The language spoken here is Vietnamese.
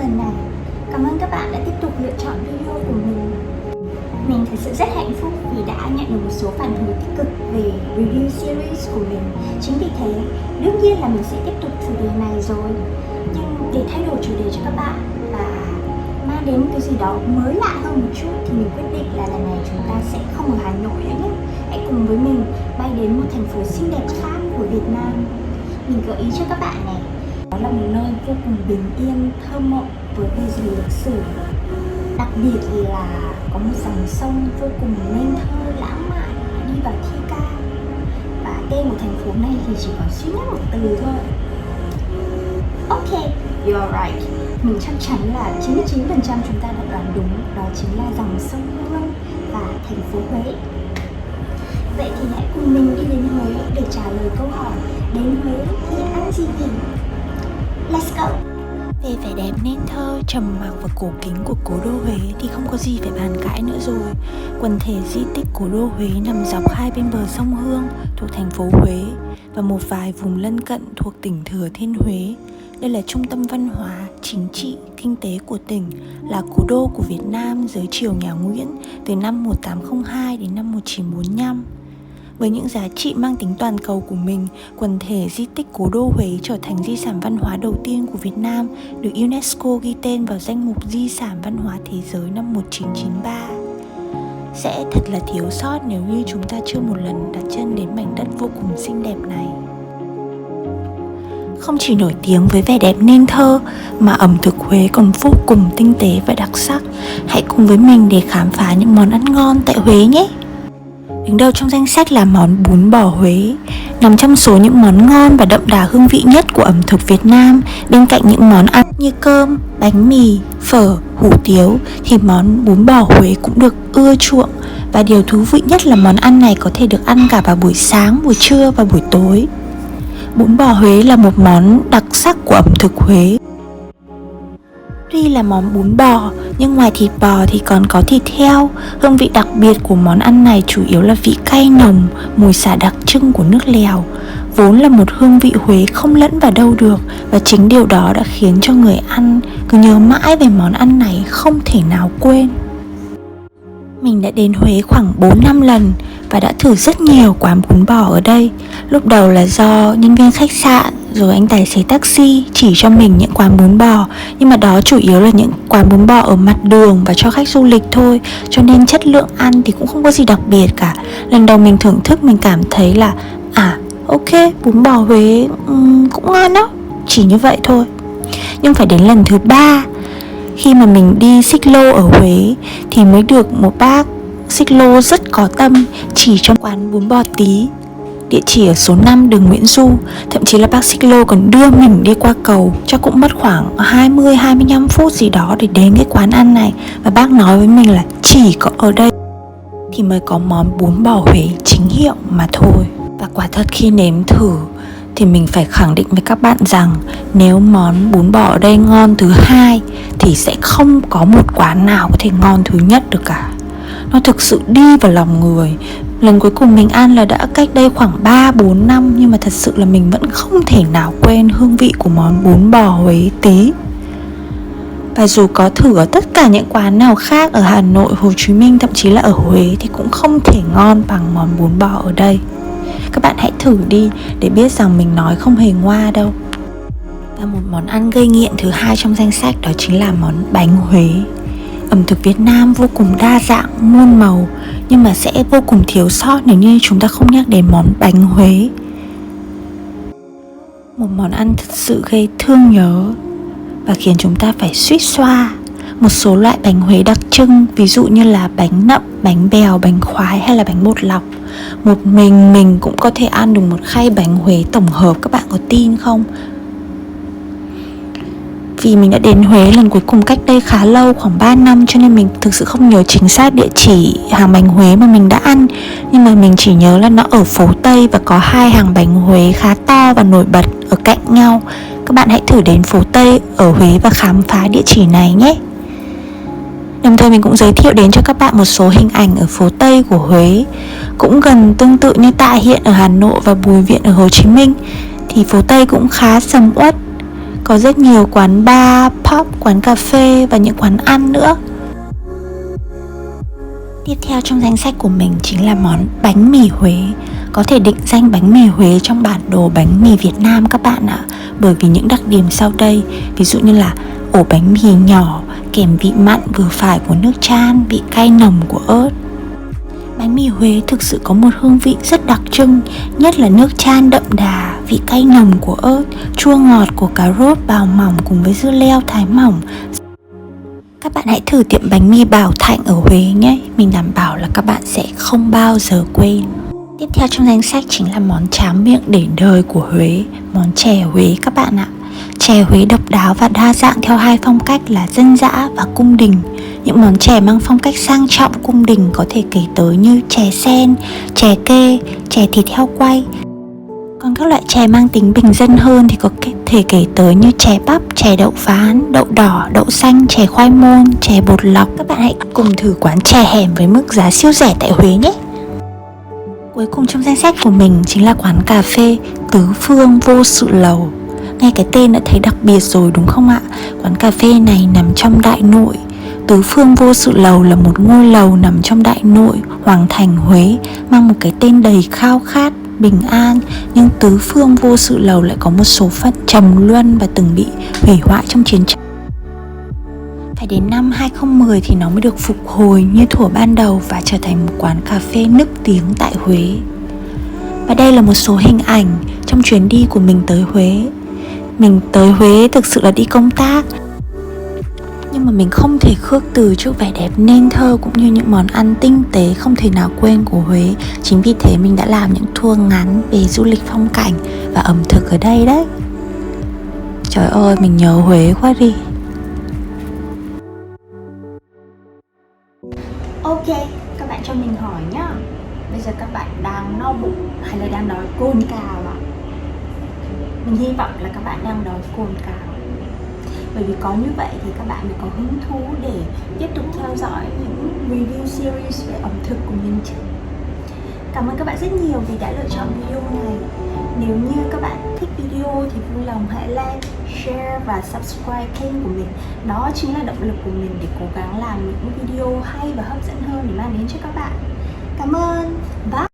lần này. Cảm ơn các bạn đã tiếp tục lựa chọn video của mình. Mình thật sự rất hạnh phúc vì đã nhận được một số phản hồi tích cực về review series của mình. Chính vì thế, đương nhiên là mình sẽ tiếp tục chủ đề này rồi. Nhưng để thay đổi chủ đề cho các bạn và mang đến cái gì đó mới lạ hơn một chút thì mình quyết định là lần này chúng ta sẽ không ở Hà Nội nữa nhé. Hãy cùng với mình bay đến một thành phố xinh đẹp khác của Việt Nam. Mình gợi ý cho các bạn này, đó là một nơi vô cùng bình yên, thơ mộng với bề dày lịch sử. Đặc biệt là có một dòng sông vô cùng nên thơ, lãng mạn đi vào thi ca. Và tên của thành phố này thì chỉ có duy nhất một từ thôi. Ok, you're right. Mình chắc chắn là 99% chúng ta đã đoán đúng. Đó chính là dòng sông Hương và thành phố Huế. Vậy thì hãy cùng mình đi đến Huế để trả lời câu hỏi đến Huế thì ăn gì nhỉ? Let's go! Về vẻ đẹp nên thơ, trầm mặc và cổ kính của cố đô Huế thì không có gì phải bàn cãi nữa rồi. Quần thể di tích cố đô Huế nằm dọc hai bên bờ sông Hương thuộc thành phố Huế và một vài vùng lân cận thuộc tỉnh Thừa Thiên Huế. Đây là trung tâm văn hóa, chính trị, kinh tế của tỉnh, là cố đô của Việt Nam dưới triều nhà Nguyễn từ năm 1802 đến năm 1945. Với những giá trị mang tính toàn cầu của mình, quần thể di tích cố đô Huế trở thành di sản văn hóa đầu tiên của Việt Nam, được UNESCO ghi tên vào danh mục di sản văn hóa thế giới năm 1993. Sẽ thật là thiếu sót nếu như chúng ta chưa một lần đặt chân đến mảnh đất vô cùng xinh đẹp này. Không chỉ nổi tiếng với vẻ đẹp nên thơ mà ẩm thực Huế còn vô cùng tinh tế và đặc sắc. Hãy cùng với mình để khám phá những món ăn ngon tại Huế nhé! Đứng đầu trong danh sách là món bún bò Huế, nằm trong số những món ngon và đậm đà hương vị nhất của ẩm thực Việt Nam. Bên cạnh những món ăn như cơm, bánh mì, phở, hủ tiếu thì món bún bò Huế cũng được ưa chuộng. Và điều thú vị nhất là món ăn này có thể được ăn cả vào buổi sáng, buổi trưa và buổi tối. Bún bò Huế là một món đặc sắc của ẩm thực Huế. Tuy là món bún bò, nhưng ngoài thịt bò thì còn có thịt heo. Hương vị đặc biệt của món ăn này chủ yếu là vị cay nồng, mùi xả đặc trưng của nước lèo. Vốn là một hương vị Huế không lẫn vào đâu được, và chính điều đó đã khiến cho người ăn cứ nhớ mãi về món ăn này không thể nào quên. Mình đã đến Huế khoảng 4-5 lần và đã thử rất nhiều quán bún bò ở đây. Lúc đầu là do nhân viên khách sạn rồi anh tài xế taxi chỉ cho mình những quán bún bò, nhưng mà đó chủ yếu là những quán bún bò ở mặt đường và cho khách du lịch thôi, cho nên chất lượng ăn thì cũng không có gì đặc biệt cả. Lần đầu mình thưởng thức mình cảm thấy là ok, bún bò Huế cũng ngon đó, chỉ như vậy thôi. Nhưng phải đến lần thứ 3, khi mà mình đi xích lô ở Huế thì mới được một bác xích lô rất có tâm chỉ cho quán bún bò Tí, địa chỉ ở số 5 đường Nguyễn Du. Thậm chí là bác xích lô còn đưa mình đi qua cầu, chắc cũng mất khoảng 20-25 phút gì đó để đến cái quán ăn này. Và bác nói với mình là chỉ có ở đây thì mới có món bún bò Huế chính hiệu mà thôi. Và quả thật khi nếm thử thì mình phải khẳng định với các bạn rằng nếu món bún bò ở đây ngon thứ 2 thì sẽ không có một quán nào có thể ngon thứ nhất được cả. Nó thực sự đi vào lòng người. Lần cuối cùng mình ăn là đã cách đây khoảng 3-4 năm, nhưng mà thật sự là mình vẫn không thể nào quên hương vị của món bún bò Huế Tí. Và dù có thử ở tất cả những quán nào khác ở Hà Nội, Hồ Chí Minh, thậm chí là ở Huế thì cũng không thể ngon bằng món bún bò ở đây. Các bạn hãy thử đi để biết rằng mình nói không hề ngoa đâu. Và một món ăn gây nghiện thứ 2 trong danh sách đó chính là món bánh Huế. Ẩm thực Việt Nam vô cùng đa dạng, muôn màu, nhưng mà sẽ vô cùng thiếu sót nếu như chúng ta không nhắc đến món bánh Huế. Một món ăn thật sự gây thương nhớ và khiến chúng ta phải suýt xoa. Một số loại bánh Huế đặc trưng, ví dụ như là bánh nậm, bánh bèo, bánh khoái hay là bánh bột lọc. Một mình cũng có thể ăn được một khay bánh Huế tổng hợp, các bạn có tin không? Vì mình đã đến Huế lần cuối cùng cách đây khá lâu, khoảng 3 năm, cho nên mình thực sự không nhớ chính xác địa chỉ hàng bánh Huế mà mình đã ăn. Nhưng mà mình chỉ nhớ là nó ở phố Tây và có 2 hàng bánh Huế khá to và nổi bật ở cạnh nhau. Các bạn hãy thử đến phố Tây ở Huế và khám phá địa chỉ này nhé. Đồng thời mình cũng giới thiệu đến cho các bạn một số hình ảnh ở phố Tây của Huế, cũng gần tương tự như Tạ Hiện ở Hà Nội và Bùi Viện ở Hồ Chí Minh. Thì phố Tây cũng khá sầm uất, có rất nhiều quán bar, pub, quán cà phê và những quán ăn nữa. Tiếp theo trong danh sách của mình chính là món bánh mì Huế. Có thể định danh bánh mì Huế trong bản đồ bánh mì Việt Nam các bạn ạ, bởi vì những đặc điểm sau đây, ví dụ như là ổ bánh mì nhỏ kèm vị mặn vừa phải của nước chan, vị cay nồng của ớt. Bánh mì Huế thực sự có một hương vị rất đặc trưng, nhất là nước chan đậm đà, vị cay nồng của ớt, chua ngọt của cà rốt bào mỏng cùng với dưa leo thái mỏng. Các bạn hãy thử tiệm bánh mì Bảo Thạnh ở Huế nhé, mình đảm bảo là các bạn sẽ không bao giờ quên. Tiếp theo trong danh sách chính là món tráng miệng để đời của Huế, món chè Huế các bạn ạ. Chè Huế độc đáo và đa dạng theo hai phong cách là dân dã và cung đình. Những món chè mang phong cách sang trọng cung đình có thể kể tới như chè sen, chè kê, chè thịt heo quay. Còn các loại chè mang tính bình dân hơn thì có thể kể tới như chè bắp, chè đậu phán, đậu đỏ, đậu xanh, chè khoai môn, chè bột lọc. Các bạn hãy cùng thử quán chè hẻm với mức giá siêu rẻ tại Huế nhé. Cuối cùng trong danh sách của mình chính là quán cà phê Tứ Phương Vô Sự Lầu. Nghe cái tên đã thấy đặc biệt rồi đúng không ạ? Quán cà phê này nằm trong Đại Nội. Tứ Phương Vô Sự Lầu là một ngôi lầu nằm trong Đại Nội, Hoàng Thành, Huế, mang một cái tên đầy khao khát, bình an. Nhưng Tứ Phương Vô Sự Lầu lại có một số phận trầm luân và từng bị hủy hoại trong chiến tranh. Phải đến năm 2010 thì nó mới được phục hồi như thuở ban đầu và trở thành một quán cà phê nức tiếng tại Huế. Và đây là một số hình ảnh trong chuyến đi của mình tới Huế. Mình tới Huế thực sự là đi công tác, nhưng mà mình không thể khước từ trước vẻ đẹp nên thơ cũng như những món ăn tinh tế không thể nào quên của Huế. Chính vì thế mình đã làm những tour ngắn về du lịch phong cảnh và ẩm thực ở đây đấy. Trời ơi, mình nhớ Huế quá đi. Ok, các bạn cho mình hỏi nhá. Bây giờ các bạn đang no bụng hay là đang đói cồn cào ạ? Mình hy vọng là các bạn đang đói cồn cào. Bởi vì có như vậy thì các bạn mới có hứng thú để tiếp tục theo dõi những review series về ẩm thực của mình chứ. Cảm ơn các bạn rất nhiều vì đã lựa chọn video này. Nếu như các bạn thích video thì vui lòng hãy like, share và subscribe kênh của mình. Đó chính là động lực của mình để cố gắng làm những video hay và hấp dẫn hơn để mang đến cho các bạn. Cảm ơn. Bye!